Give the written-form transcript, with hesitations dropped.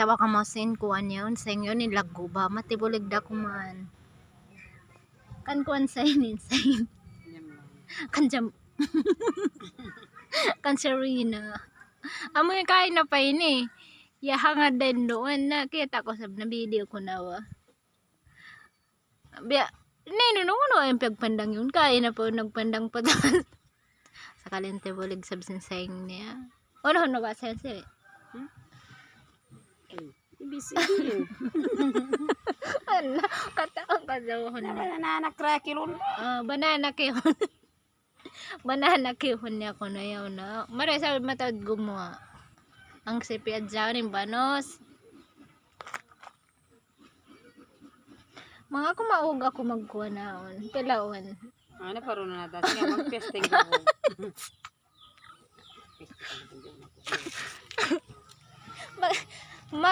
tawa ka mo sin kuan yun sayang yun nilago ba matibulig da kuman kan kuan sayin kan jam kan Serena amo yung kain na pa ini yahanga din doon na kita ko sab na video ko na wa biya no yung pagpandang yun kain na po nagpandang pa sa kalente bulig sab sin saying niya ano ba sense Busy. Ala, kataon ka daw niya. Banana crackilon. Banana kihon. Banana kihon niya ko na yaw na. Maray sa matawad gumawa. Ang sipiad dyan yung banos. Mga kumaug ako magkuha naon. Pilaon. Ano paro na natas nga mag-testing ako.